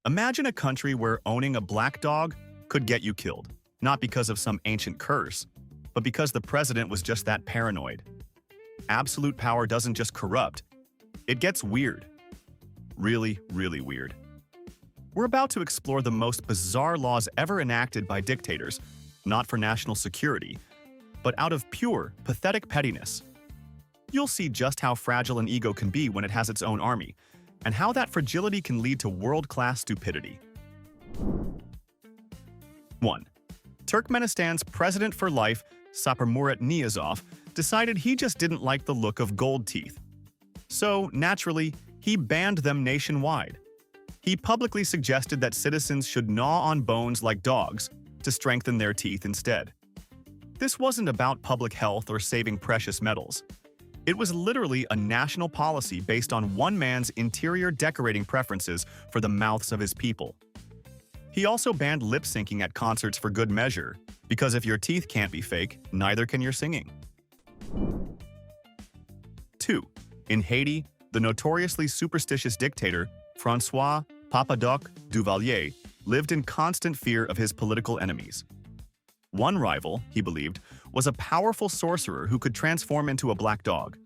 Imagine a country where owning a black dog could get you killed, not because of some ancient curse, but because the president was just that paranoid. Absolute power doesn't just corrupt, it gets weird. Really, really weird. We're about to explore the most bizarre laws ever enacted by dictators, not for national security, but out of pure, pathetic pettiness. You'll see just how fragile an ego can be when it has its own army, and how that fragility can lead to world-class stupidity. 1. Turkmenistan's president for life, Saparmurat Niyazov, decided he just didn't like the look of gold teeth. So, naturally, he banned them nationwide. He publicly suggested that citizens should gnaw on bones like dogs to strengthen their teeth instead. This wasn't about public health or saving precious metals. It was literally a national policy based on one man's interior decorating preferences for the mouths of his people. He also banned lip-syncing at concerts for good measure, because if your teeth can't be fake, neither can your singing. 2. In Haiti, the notoriously superstitious dictator, François Papadoc Duvalier, lived in constant fear of his political enemies. One rival, he believed, was a powerful sorcerer who could transform into a black dog.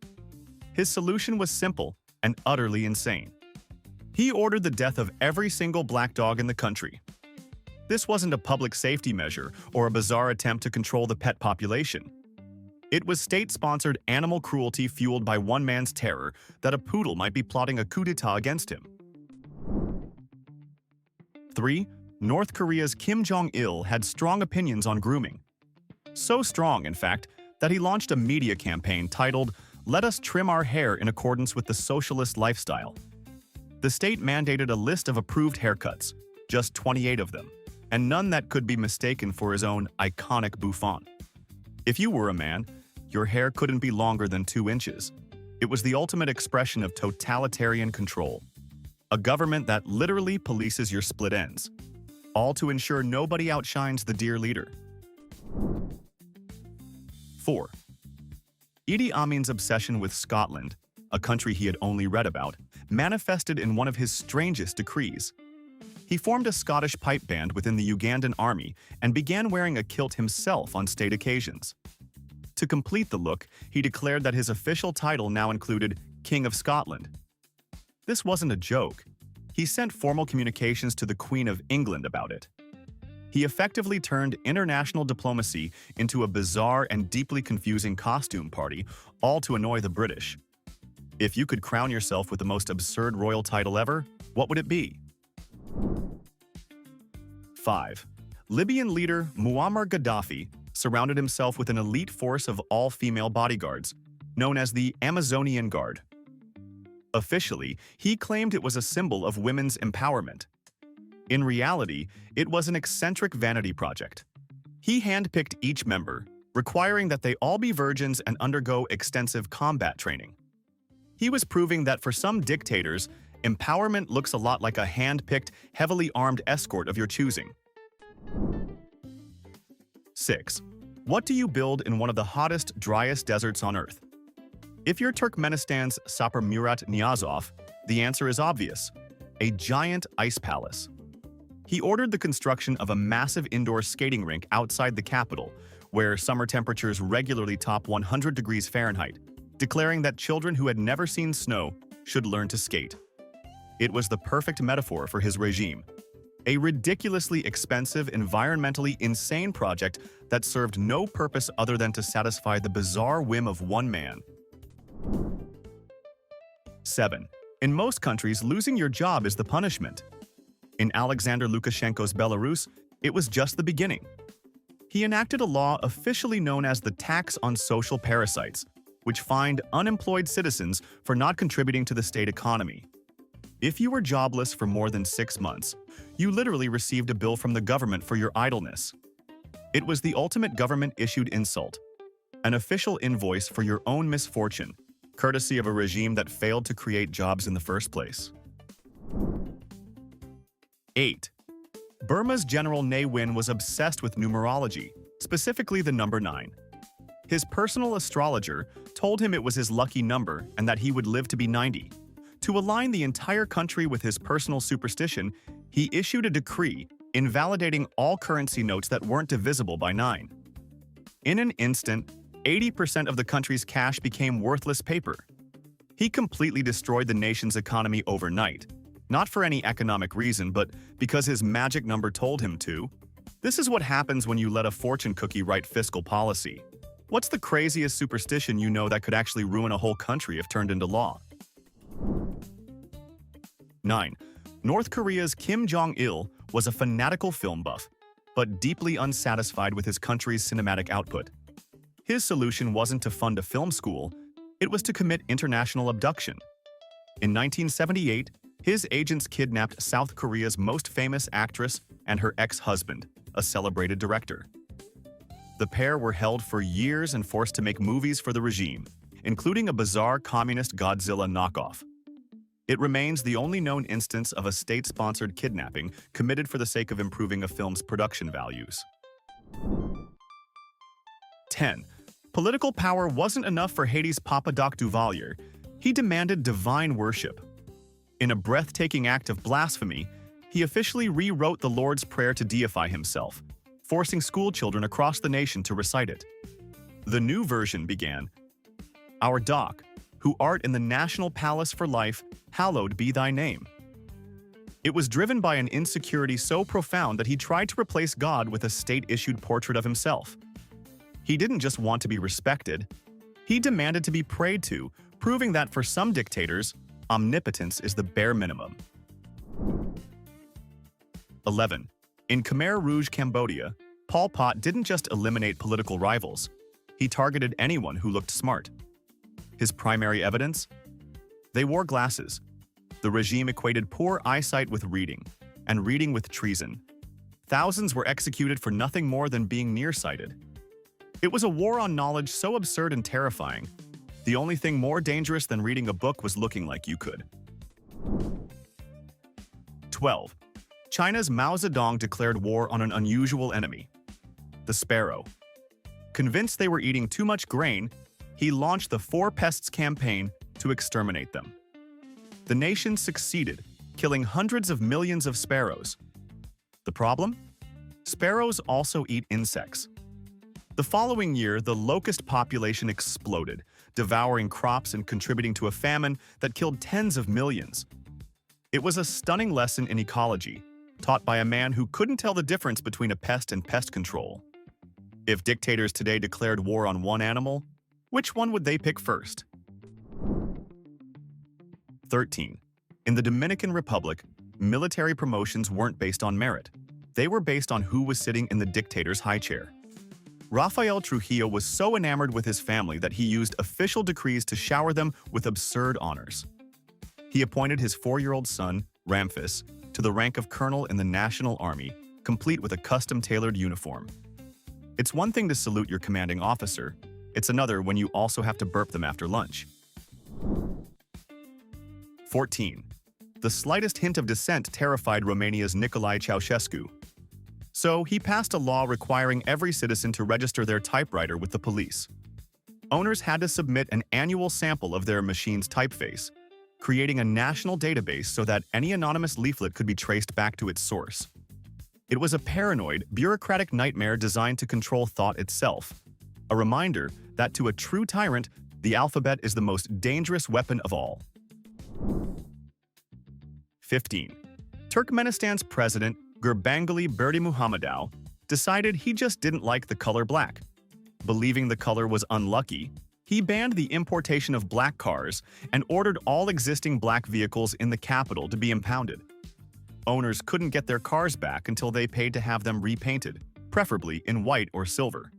His solution was simple and utterly insane. He ordered the death of every single black dog in the country. This wasn't a public safety measure or a bizarre attempt to control the pet population. It was state-sponsored animal cruelty fueled by one man's terror that a poodle might be plotting a coup d'etat against him. 3. North Korea's Kim Jong-il had strong opinions on grooming. So strong, in fact, that he launched a media campaign titled, "Let us trim our hair in accordance with the socialist lifestyle." The state mandated a list of approved haircuts, just 28 of them, and none that could be mistaken for his own iconic bouffant. If you were a man, your hair couldn't be longer than 2 inches. It was the ultimate expression of totalitarian control. A government that literally polices your split ends, all to ensure nobody outshines the dear leader. 4. Idi Amin's obsession with Scotland, a country he had only read about, manifested in one of his strangest decrees. He formed a Scottish pipe band within the Ugandan army and began wearing a kilt himself on state occasions. To complete the look, he declared that his official title now included King of Scotland. This wasn't a joke. He sent formal communications to the Queen of England about it. He effectively turned international diplomacy into a bizarre and deeply confusing costume party, all to annoy the British. If you could crown yourself with the most absurd royal title ever, what would it be? 5. Libyan leader Muammar Gaddafi surrounded himself with an elite force of all-female bodyguards, known as the Amazonian Guard. Officially, he claimed it was a symbol of women's empowerment. In reality, it was an eccentric vanity project. He handpicked each member, requiring that they all be virgins and undergo extensive combat training. He was proving that for some dictators, empowerment looks a lot like a hand-picked, heavily armed escort of your choosing. 6. What do you build in one of the hottest, driest deserts on Earth? If you're Turkmenistan's Saparmurat Niyazov, the answer is obvious: a giant ice palace. He ordered the construction of a massive indoor skating rink outside the capital, where summer temperatures regularly top 100 degrees Fahrenheit, declaring that children who had never seen snow should learn to skate. It was the perfect metaphor for his regime. A ridiculously expensive, environmentally insane project that served no purpose other than to satisfy the bizarre whim of one man. 7. In most countries, losing your job is the punishment. In Alexander Lukashenko's Belarus, it was just the beginning. He enacted a law officially known as the Tax on Social Parasites, which fined unemployed citizens for not contributing to the state economy. If you were jobless for more than 6 months, you literally received a bill from the government for your idleness. It was the ultimate government-issued insult, an official invoice for your own misfortune, courtesy of a regime that failed to create jobs in the first place. 8. Burma's General Ne Win was obsessed with numerology, specifically the number 9. His personal astrologer told him it was his lucky number and that he would live to be 90. To align the entire country with his personal superstition, He issued a decree invalidating all currency notes that weren't divisible by 9. In an instant, 80% of the country's cash became worthless paper. He completely destroyed the nation's economy overnight, not for any economic reason, but because his magic number told him to. This is what happens when you let a fortune cookie write fiscal policy. What's the craziest superstition you know that could actually ruin a whole country if turned into law? 9. North Korea's Kim Jong-il was a fanatical film buff, but deeply unsatisfied with his country's cinematic output. His solution wasn't to fund a film school, it was to commit international abduction. In 1978, his agents kidnapped South Korea's most famous actress and her ex-husband, a celebrated director. The pair were held for years and forced to make movies for the regime, including a bizarre communist Godzilla knockoff. It remains the only known instance of a state-sponsored kidnapping committed for the sake of improving a film's production values. 10. Political power wasn't enough for Haiti's Papa Doc Duvalier. He demanded divine worship. In a breathtaking act of blasphemy, he officially rewrote the Lord's Prayer to deify himself, forcing schoolchildren across the nation to recite it. The new version began, "Our Doc, who art in the national palace for life, hallowed be thy name." It was driven by an insecurity so profound that he tried to replace God with a state-issued portrait of himself. He didn't just want to be respected, he demanded to be prayed to, proving that for some dictators, omnipotence is the bare minimum. 11. In Khmer Rouge, Cambodia, Pol Pot didn't just eliminate political rivals, he targeted anyone who looked smart. His primary evidence? They wore glasses. The regime equated poor eyesight with reading, and reading with treason. Thousands were executed for nothing more than being nearsighted. It was a war on knowledge so absurd and terrifying. The only thing more dangerous than reading a book was looking like you could. 12. China's Mao Zedong declared war on an unusual enemy, the sparrow. Convinced they were eating too much grain, he launched the Four Pests campaign to exterminate them. The nation succeeded, killing hundreds of millions of sparrows. The problem? Sparrows also eat insects. The following year, the locust population exploded, devouring crops and contributing to a famine that killed tens of millions. It was a stunning lesson in ecology, taught by a man who couldn't tell the difference between a pest and pest control. If dictators today declared war on one animal, which one would they pick first? 13. In the Dominican Republic, military promotions weren't based on merit. They were based on who was sitting in the dictator's high chair. Rafael Trujillo was so enamored with his family that he used official decrees to shower them with absurd honors. He appointed his 4-year-old son, Ramphis, to the rank of colonel in the National Army, complete with a custom-tailored uniform. It's one thing to salute your commanding officer, it's another when you also have to burp them after lunch. 14. The slightest hint of dissent terrified Romania's Nicolae Ceausescu. So he passed a law requiring every citizen to register their typewriter with the police. Owners had to submit an annual sample of their machine's typeface, creating a national database so that any anonymous leaflet could be traced back to its source. It was a paranoid, bureaucratic nightmare designed to control thought itself, a reminder that to a true tyrant, the alphabet is the most dangerous weapon of all. 15. Turkmenistan's president, Gurbanguly Berdimuhamedov, decided he just didn't like the color black. Believing the color was unlucky, he banned the importation of black cars and ordered all existing black vehicles in the capital to be impounded. Owners couldn't get their cars back until they paid to have them repainted, preferably in white or silver.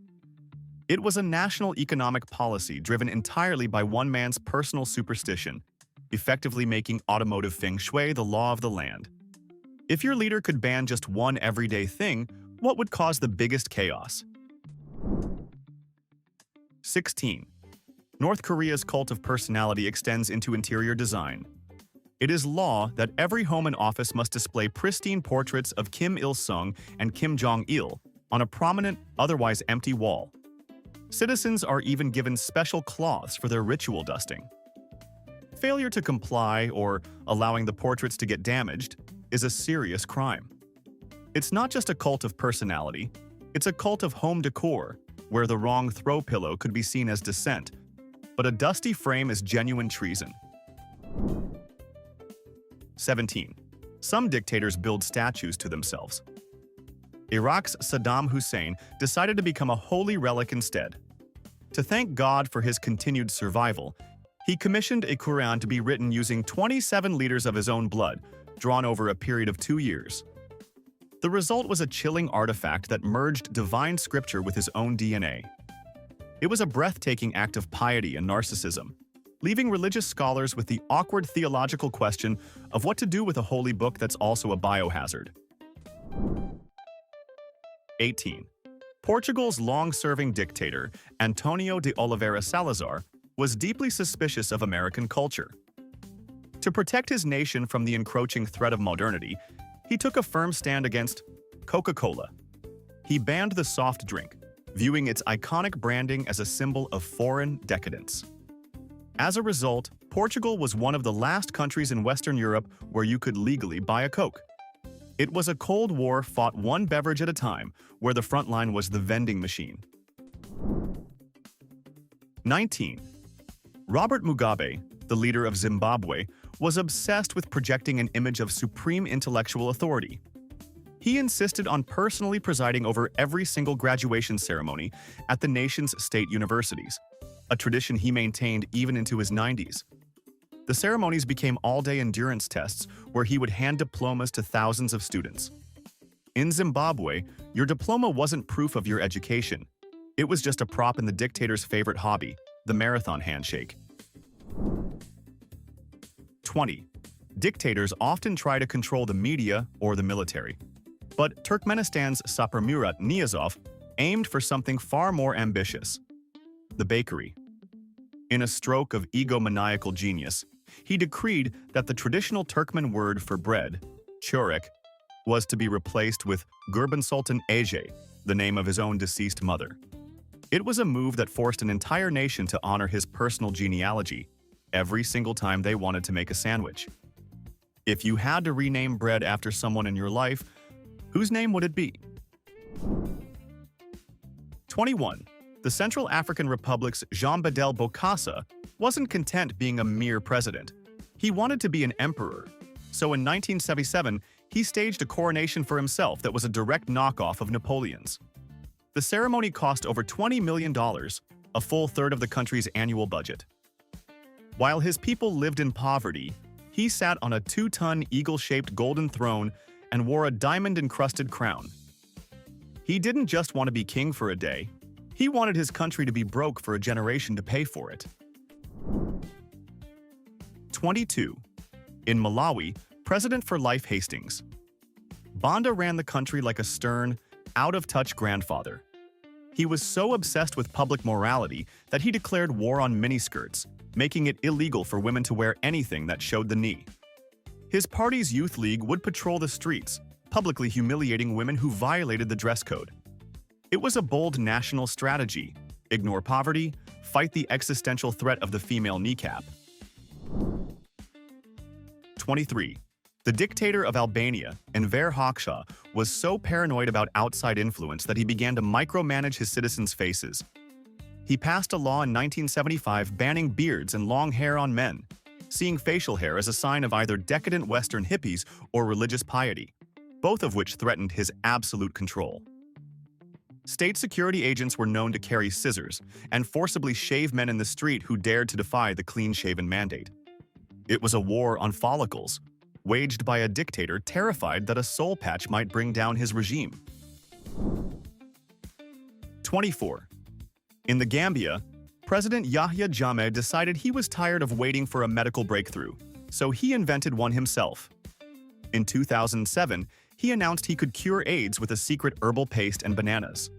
It was a national economic policy driven entirely by one man's personal superstition, effectively making automotive feng shui the law of the land. If your leader could ban just one everyday thing, what would cause the biggest chaos? 16. North Korea's cult of personality extends into interior design. It is law that every home and office must display pristine portraits of Kim Il-sung and Kim Jong-il on a prominent, otherwise empty wall. Citizens are even given special cloths for their ritual dusting. Failure to comply or allowing the portraits to get damaged, is a serious crime. It's not just a cult of personality, it's a cult of home decor, where the wrong throw pillow could be seen as dissent, but a dusty frame is genuine treason. 17. Some dictators build statues to themselves. Iraq's Saddam Hussein decided to become a holy relic instead. To thank God for his continued survival, he commissioned a Quran to be written using 27 liters of his own blood, drawn over a period of 2 years. The result was a chilling artifact that merged divine scripture with his own DNA. It was a breathtaking act of piety and narcissism, leaving religious scholars with the awkward theological question of what to do with a holy book that's also a biohazard. 18. Portugal's long-serving dictator, Antonio de Oliveira Salazar, was deeply suspicious of American culture. To protect his nation from the encroaching threat of modernity, he took a firm stand against Coca-Cola. He banned the soft drink, viewing its iconic branding as a symbol of foreign decadence. As a result, Portugal was one of the last countries in Western Europe where you could legally buy a Coke. It was a Cold War fought one beverage at a time, where the front line was the vending machine. 19. Robert Mugabe, the leader of Zimbabwe, was obsessed with projecting an image of supreme intellectual authority. He insisted on personally presiding over every single graduation ceremony at the nation's state universities, a tradition he maintained even into his 90s. The ceremonies became all-day endurance tests where he would hand diplomas to thousands of students. In Zimbabwe, your diploma wasn't proof of your education. It was just a prop in the dictator's favorite hobby, the marathon handshake. 20. Dictators often try to control the media or the military. But Turkmenistan's Saparmurat Niyazov aimed for something far more ambitious: the bakery. In a stroke of egomaniacal genius, he decreed that the traditional Turkmen word for bread, çörek, was to be replaced with Gurban Sultan Ece, the name of his own deceased mother. It was a move that forced an entire nation to honor his personal genealogy every single time they wanted to make a sandwich. If you had to rename bread after someone in your life, whose name would it be? 21. The Central African Republic's Jean Bedel Bokassa wasn't content being a mere president. He wanted to be an emperor. So in 1977, he staged a coronation for himself that was a direct knockoff of Napoleon's. The ceremony cost over $20 million, a full third of the country's annual budget. While his people lived in poverty, he sat on a 2-ton eagle-shaped golden throne and wore a diamond-encrusted crown. He didn't just want to be king for a day. He wanted his country to be broke for a generation to pay for it. 22. In Malawi, President for Life Hastings. Banda ran the country like a stern, out-of-touch grandfather. He was so obsessed with public morality that he declared war on miniskirts, making it illegal for women to wear anything that showed the knee. His party's youth league would patrol the streets, publicly humiliating women who violated the dress code. It was a bold national strategy: ignore poverty, fight the existential threat of the female kneecap. 23. The dictator of Albania, Enver Hoxha, was so paranoid about outside influence that he began to micromanage his citizens' faces. He passed a law in 1975 banning beards and long hair on men, seeing facial hair as a sign of either decadent Western hippies or religious piety, both of which threatened his absolute control. State security agents were known to carry scissors and forcibly shave men in the street who dared to defy the clean-shaven mandate. It was a war on follicles, waged by a dictator terrified that a soul patch might bring down his regime. 24. In the Gambia, President Yahya Jammeh decided he was tired of waiting for a medical breakthrough, so he invented one himself. In 2007, he announced he could cure AIDS with a secret herbal paste and bananas.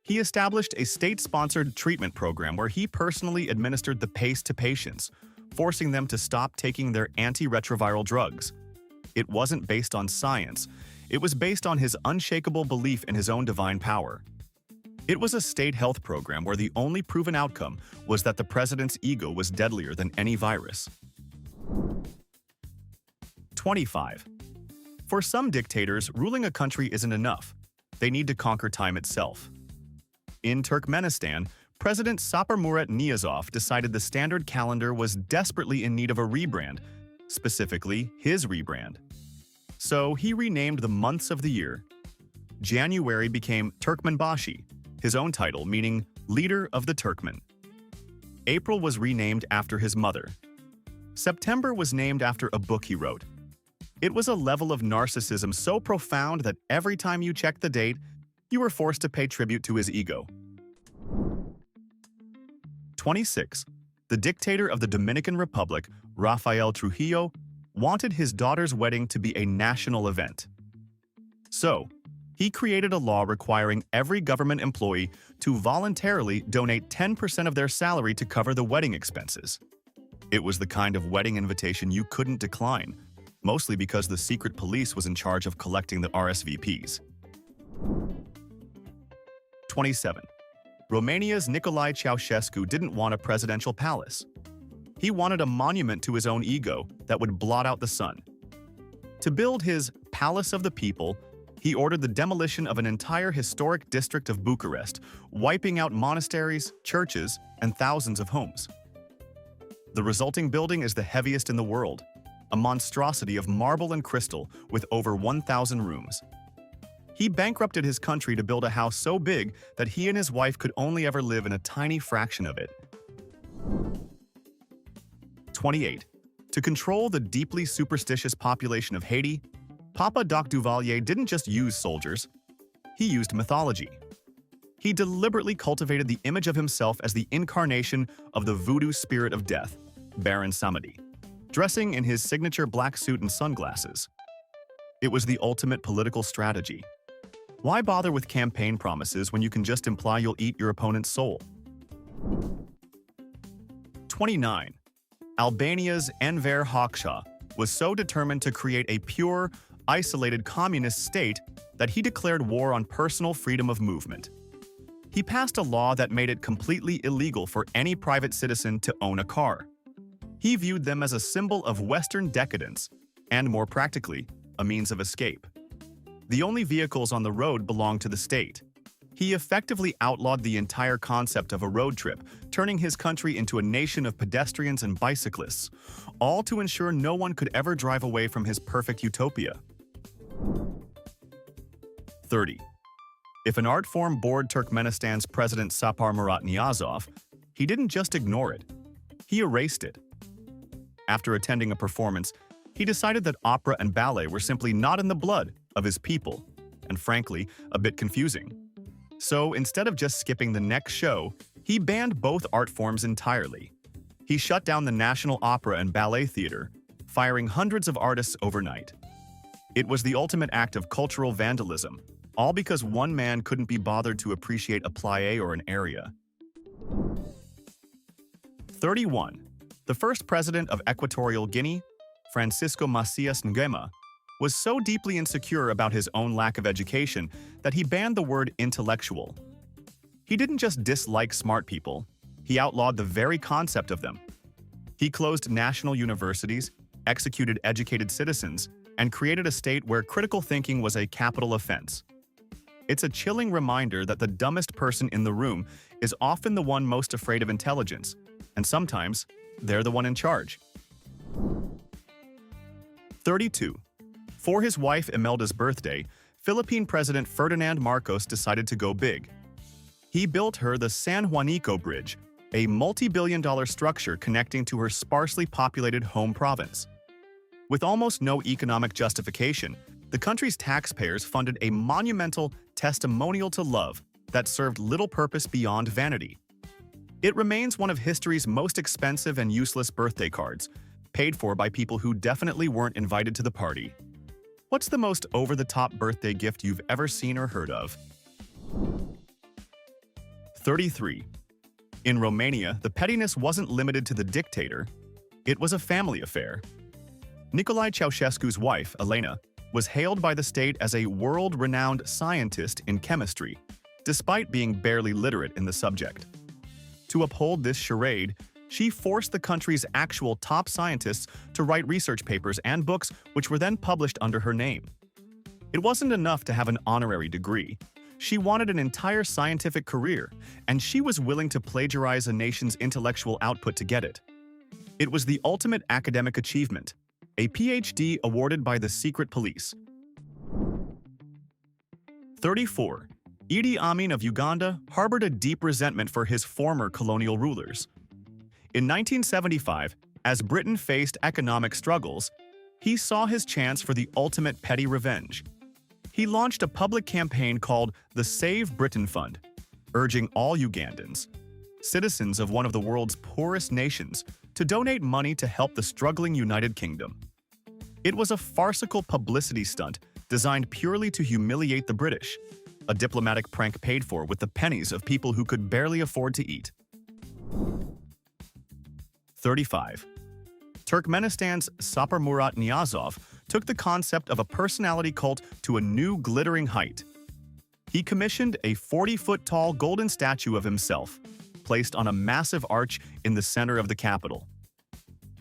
He established a state-sponsored treatment program where he personally administered the paste to patients, forcing them to stop taking their antiretroviral drugs. It wasn't based on science. It was based on his unshakable belief in his own divine power. It was a state health program where the only proven outcome was that the president's ego was deadlier than any virus. 25. For some dictators, ruling a country isn't enough. They need to conquer time itself. In Turkmenistan, President Sapar Murat Niyazov decided the standard calendar was desperately in need of a rebrand, specifically his rebrand. So he renamed the months of the year. January became Turkmenbashi, his own title meaning leader of the Turkmen. April was renamed after his mother. September was named after a book he wrote. It was a level of narcissism so profound that every time you checked the date, you were forced to pay tribute to his ego. 26. The dictator of the Dominican Republic, Rafael Trujillo, wanted his daughter's wedding to be a national event. So, he created a law requiring every government employee to voluntarily donate 10% of their salary to cover the wedding expenses. It was the kind of wedding invitation you couldn't decline, mostly because the secret police was in charge of collecting the RSVPs. 27. Romania's Nicolae Ceausescu didn't want a presidential palace. He wanted a monument to his own ego that would blot out the sun. To build his Palace of the People, he ordered the demolition of an entire historic district of Bucharest, wiping out monasteries, churches, and thousands of homes. The resulting building is the heaviest in the world, a monstrosity of marble and crystal with over 1,000 rooms. He bankrupted his country to build a house so big that he and his wife could only ever live in a tiny fraction of it. 28. To control the deeply superstitious population of Haiti, Papa Doc Duvalier didn't just use soldiers, he used mythology. He deliberately cultivated the image of himself as the incarnation of the voodoo spirit of death, Baron Samedi, dressing in his signature black suit and sunglasses. It was the ultimate political strategy. Why bother with campaign promises when you can just imply you'll eat your opponent's soul? 29. Albania's Enver Hoxha was so determined to create a pure, isolated communist state that he declared war on personal freedom of movement. He passed a law that made it completely illegal for any private citizen to own a car. He viewed them as a symbol of Western decadence and, more practically, a means of escape. The only vehicles on the road belonged to the state. He effectively outlawed the entire concept of a road trip, turning his country into a nation of pedestrians and bicyclists, all to ensure no one could ever drive away from his perfect utopia. 30. If an art form bored Turkmenistan's President Sapar Murat Niyazov, he didn't just ignore it, he erased it. After attending a performance, he decided that opera and ballet were simply not in the blood of his people, and frankly, a bit confusing. So instead of just skipping the next show, he banned both art forms entirely. He shut down the National Opera and Ballet Theater, firing hundreds of artists overnight. It was the ultimate act of cultural vandalism, all because one man couldn't be bothered to appreciate a plie or an aria. 31. The first president of Equatorial Guinea, Francisco Macias Nguema, was so deeply insecure about his own lack of education that he banned the word intellectual. He didn't just dislike smart people, he outlawed the very concept of them. He closed national universities, executed educated citizens, and created a state where critical thinking was a capital offense. It's a chilling reminder that the dumbest person in the room is often the one most afraid of intelligence, and sometimes they're the one in charge. 32. For his wife Imelda's birthday, Philippine President Ferdinand Marcos decided to go big. He built her the San Juanico Bridge, a multi-billion-dollar structure connecting to her sparsely populated home province. With almost no economic justification, the country's taxpayers funded a monumental testimonial to love that served little purpose beyond vanity. It remains one of history's most expensive and useless birthday cards, paid for by people who definitely weren't invited to the party. What's the most over-the-top birthday gift you've ever seen or heard of? 33. In Romania, the pettiness wasn't limited to the dictator, it was a family affair. Nicolae Ceausescu's wife, Elena, was hailed by the state as a world-renowned scientist in chemistry, despite being barely literate in the subject. To uphold this charade, she forced the country's actual top scientists to write research papers and books which were then published under her name. It wasn't enough to have an honorary degree. She wanted an entire scientific career, and she was willing to plagiarize a nation's intellectual output to get it. It was the ultimate academic achievement, a PhD awarded by the secret police. 34. Idi Amin of Uganda harbored a deep resentment for his former colonial rulers. In 1975, as Britain faced economic struggles, he saw his chance for the ultimate petty revenge. He launched a public campaign called the Save Britain Fund, urging all Ugandans, citizens of one of the world's poorest nations, to donate money to help the struggling United Kingdom. It was a farcical publicity stunt designed purely to humiliate the British, a diplomatic prank paid for with the pennies of people who could barely afford to eat. 35. Turkmenistan's Sapir Murat Niyazov took the concept of a personality cult to a new glittering height. He commissioned a 40-foot-tall golden statue of himself, placed on a massive arch in the center of the capital.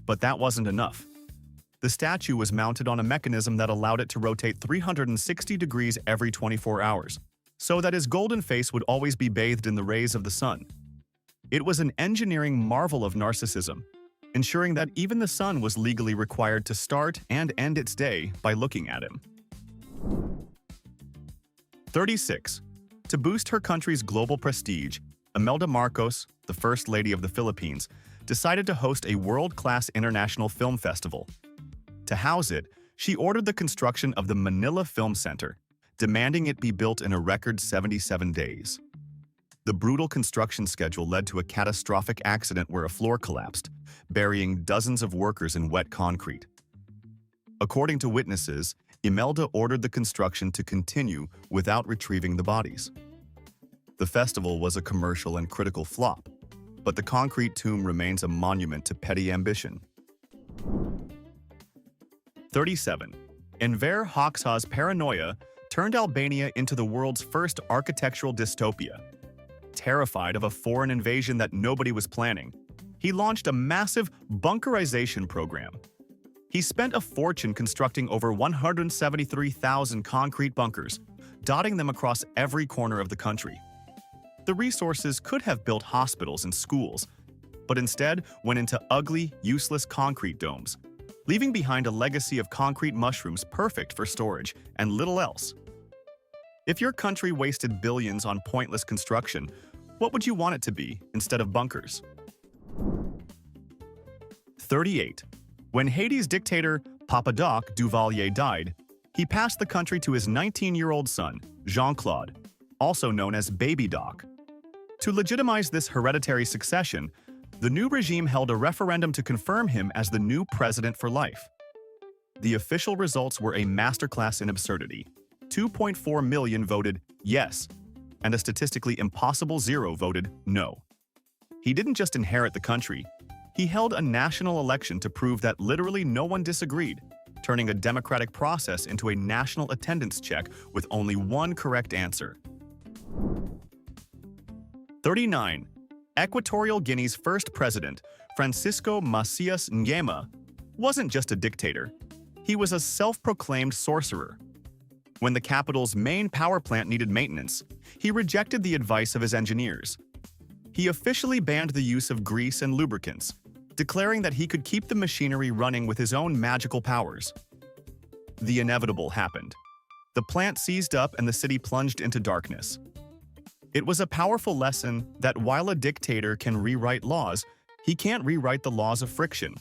But that wasn't enough. The statue was mounted on a mechanism that allowed it to rotate 360 degrees every 24 hours, so that his golden face would always be bathed in the rays of the sun. It was an engineering marvel of narcissism, ensuring that even the sun was legally required to start and end its day by looking at him. 36. To boost her country's global prestige, Imelda Marcos, the First Lady of the Philippines, decided to host a world-class international film festival. To house it, she ordered the construction of the Manila Film Center, demanding it be built in a record 77 days. The brutal construction schedule led to a catastrophic accident where a floor collapsed, burying dozens of workers in wet concrete. According to witnesses, Imelda ordered the construction to continue without retrieving the bodies. The festival was a commercial and critical flop, but the concrete tomb remains a monument to petty ambition. 37. Enver Hoxha's paranoia turned Albania into the world's first architectural dystopia. Terrified of a foreign invasion that nobody was planning, he launched a massive bunkerization program. He spent a fortune constructing over 173,000 concrete bunkers, dotting them across every corner of the country. The resources could have built hospitals and schools, but instead went into ugly, useless concrete domes, leaving behind a legacy of concrete mushrooms perfect for storage and little else. If your country wasted billions on pointless construction, what would you want it to be instead of bunkers? 38. When Haiti's dictator Papa-Doc Duvalier died, he passed the country to his 19-year-old son, Jean-Claude, also known as Baby Doc. To legitimize this hereditary succession, the new regime held a referendum to confirm him as the new president for life. The official results were a masterclass in absurdity. 2.4 million voted yes, and a statistically impossible 0 voted no. He didn't just inherit the country, he held a national election to prove that literally no one disagreed, turning a democratic process into a national attendance check with only one correct answer. 39. Equatorial Guinea's first president, Francisco Macias Nguema, wasn't just a dictator. He was a self-proclaimed sorcerer. When the capital's main power plant needed maintenance, he rejected the advice of his engineers. He officially banned the use of grease and lubricants, declaring that he could keep the machinery running with his own magical powers. The inevitable happened. The plant seized up and the city plunged into darkness. It was a powerful lesson that while a dictator can rewrite laws, he can't rewrite the laws of friction.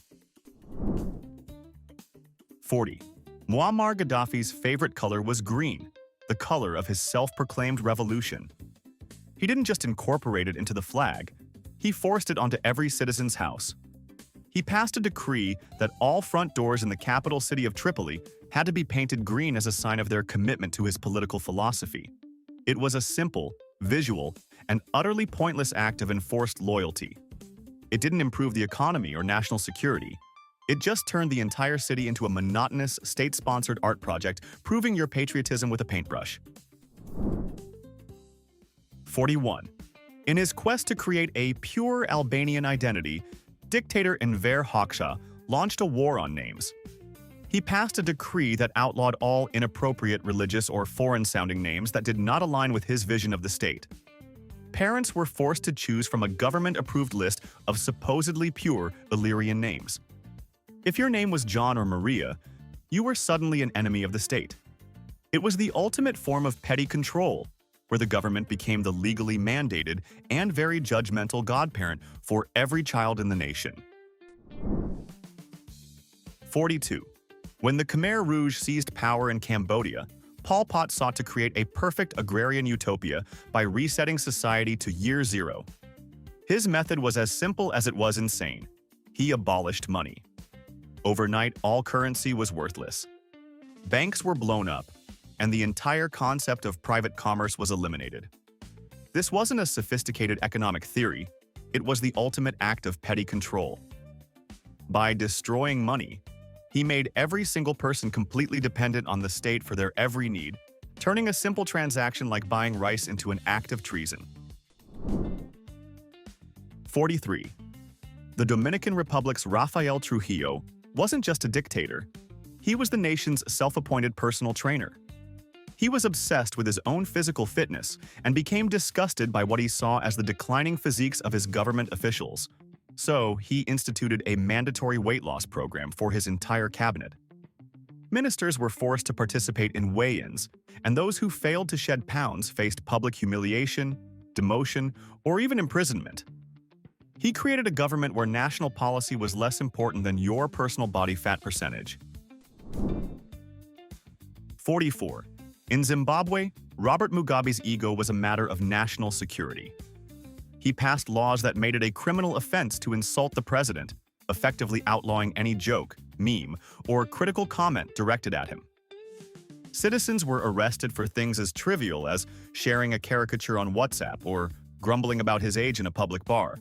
40. Muammar Gaddafi's favorite color was green, the color of his self-proclaimed revolution. He didn't just incorporate it into the flag, he forced it onto every citizen's house. He passed a decree that all front doors in the capital city of Tripoli had to be painted green as a sign of their commitment to his political philosophy. It was a simple, visual, and utterly pointless act of enforced loyalty. It didn't improve the economy or national security. It just turned the entire city into a monotonous, state-sponsored art project, proving your patriotism with a paintbrush. 41. In his quest to create a pure Albanian identity, dictator Enver Hoxha launched a war on names. He passed a decree that outlawed all inappropriate religious or foreign-sounding names that did not align with his vision of the state. Parents were forced to choose from a government-approved list of supposedly pure Illyrian names. If your name was John or Maria, you were suddenly an enemy of the state. It was the ultimate form of petty control, where the government became the legally mandated and very judgmental godparent for every child in the nation. 42. When the Khmer Rouge seized power in Cambodia, Pol Pot sought to create a perfect agrarian utopia by resetting society to year zero. His method was as simple as it was insane. He abolished money. Overnight, all currency was worthless. Banks were blown up, and the entire concept of private commerce was eliminated. This wasn't a sophisticated economic theory, it was the ultimate act of petty control. By destroying money, he made every single person completely dependent on the state for their every need, turning a simple transaction like buying rice into an act of treason. 43. The Dominican Republic's Rafael Trujillo wasn't just a dictator, he was the nation's self-appointed personal trainer. He was obsessed with his own physical fitness and became disgusted by what he saw as the declining physiques of his government officials. So, he instituted a mandatory weight loss program for his entire cabinet. Ministers were forced to participate in weigh-ins, and those who failed to shed pounds faced public humiliation, demotion, or even imprisonment. He created a government where national policy was less important than your personal body fat percentage. 44. In Zimbabwe, Robert Mugabe's ego was a matter of national security. He passed laws that made it a criminal offense to insult the president, effectively outlawing any joke, meme, or critical comment directed at him. Citizens were arrested for things as trivial as sharing a caricature on WhatsApp or grumbling about his age in a public bar.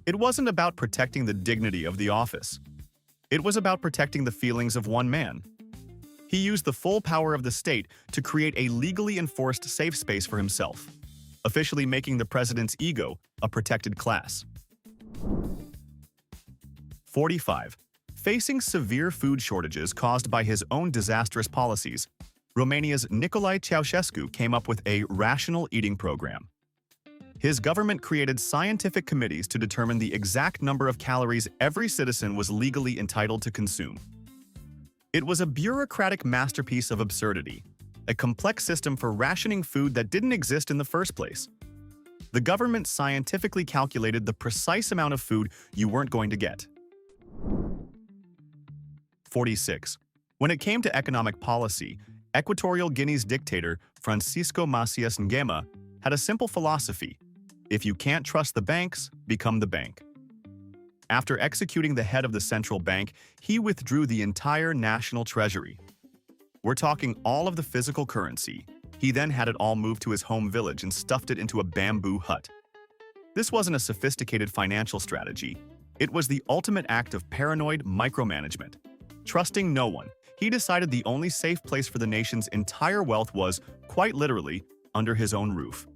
It wasn't about protecting the dignity of the office. It was about protecting the feelings of one man. He used the full power of the state to create a legally enforced safe space for himself, officially making the president's ego a protected class. 45. Facing severe food shortages caused by his own disastrous policies, Romania's Nicolae Ceausescu came up with a rational eating program. His government created scientific committees to determine the exact number of calories every citizen was legally entitled to consume. It was a bureaucratic masterpiece of absurdity, a complex system for rationing food that didn't exist in the first place. The government scientifically calculated the precise amount of food you weren't going to get. 46. When it came to economic policy, Equatorial Guinea's dictator Francisco Macias Nguema had a simple philosophy: if you can't trust the banks, become the bank. After executing the head of the central bank, he withdrew the entire national treasury. We're talking all of the physical currency. He then had it all moved to his home village and stuffed it into a bamboo hut. This wasn't a sophisticated financial strategy. It was the ultimate act of paranoid micromanagement. Trusting no one, he decided the only safe place for the nation's entire wealth was, quite literally, under his own roof.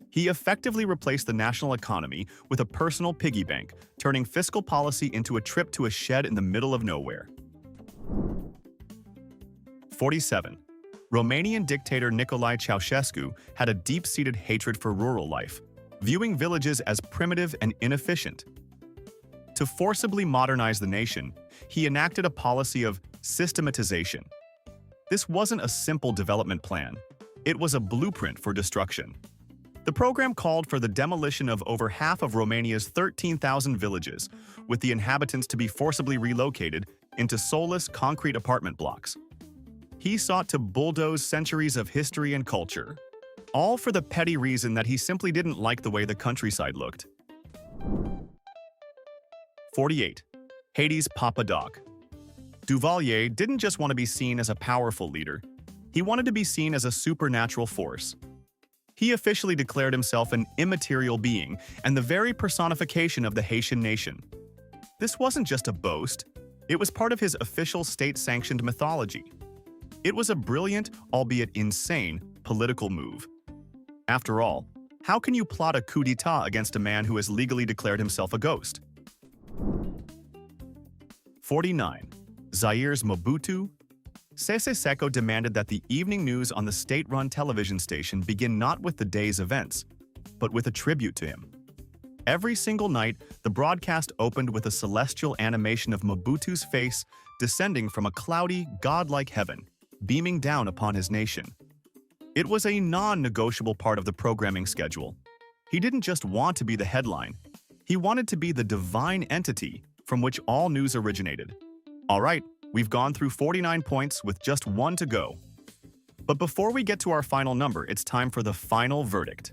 He effectively replaced the national economy with a personal piggy bank, turning fiscal policy into a trip to a shed in the middle of nowhere. 47. Romanian dictator Nicolae Ceausescu had a deep-seated hatred for rural life, viewing villages as primitive and inefficient. To forcibly modernize the nation, he enacted a policy of systematization. This wasn't a simple development plan. It was a blueprint for destruction. The program called for the demolition of over half of Romania's 13,000 villages, with the inhabitants to be forcibly relocated into soulless concrete apartment blocks. He sought to bulldoze centuries of history and culture, all for the petty reason that he simply didn't like the way the countryside looked. 48. Haiti's Papa Doc. Duvalier didn't just want to be seen as a powerful leader, he wanted to be seen as a supernatural force. He officially declared himself an immaterial being and the very personification of the Haitian nation. This wasn't just a boast, it was part of his official state-sanctioned mythology. It was a brilliant, albeit insane, political move. After all, how can you plot a coup d'etat against a man who has legally declared himself a ghost? 49. Zaire's Mobutu, Sese Seko demanded that the evening news on the state-run television station begin not with the day's events, but with a tribute to him. Every single night, the broadcast opened with a celestial animation of Mobutu's face descending from a cloudy, godlike heaven, beaming down upon his nation. It was a non-negotiable part of the programming schedule. He didn't just want to be the headline. He wanted to be the divine entity from which all news originated. All right, we've gone through 49 points with just one to go. But before we get to our final number, it's time for the final verdict.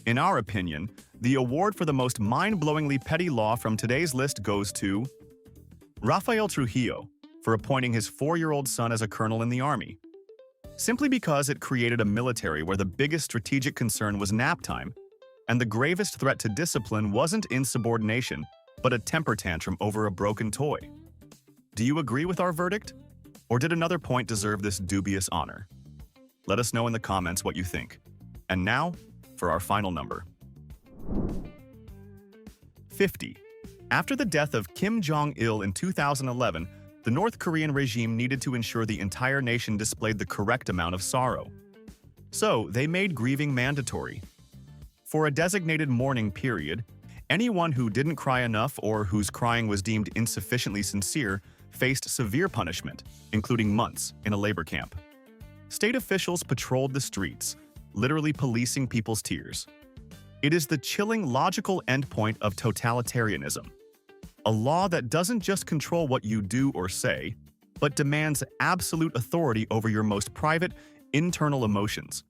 In our opinion, the award for the most mind-blowingly petty law from today's list goes to Rafael Trujillo for appointing his 4-year-old son as a colonel in the army. Simply because it created a military where the biggest strategic concern was nap time, and the gravest threat to discipline wasn't insubordination, but a temper tantrum over a broken toy. Do you agree with our verdict? Or did another point deserve this dubious honor? Let us know in the comments what you think. And now, for our final number. 50. After the death of Kim Jong-il in 2011, the North Korean regime needed to ensure the entire nation displayed the correct amount of sorrow. So, they made grieving mandatory. For a designated mourning period, anyone who didn't cry enough or whose crying was deemed insufficiently sincere faced severe punishment, including months in a labor camp. State officials patrolled the streets, literally policing people's tears. It is the chilling logical endpoint of totalitarianism. A law that doesn't just control what you do or say, but demands absolute authority over your most private, internal emotions.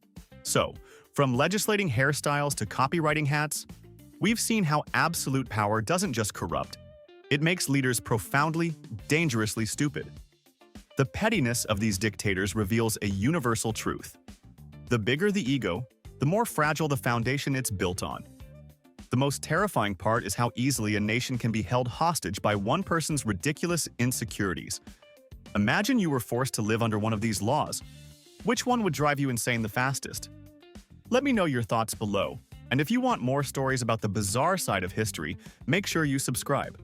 So, from legislating hairstyles to copywriting hats, we've seen how absolute power doesn't just corrupt, it makes leaders profoundly, dangerously stupid. The pettiness of these dictators reveals a universal truth. The bigger the ego, the more fragile the foundation it's built on. The most terrifying part is how easily a nation can be held hostage by one person's ridiculous insecurities. Imagine you were forced to live under one of these laws. Which one would drive you insane the fastest? Let me know your thoughts below, and if you want more stories about the bizarre side of history, make sure you subscribe.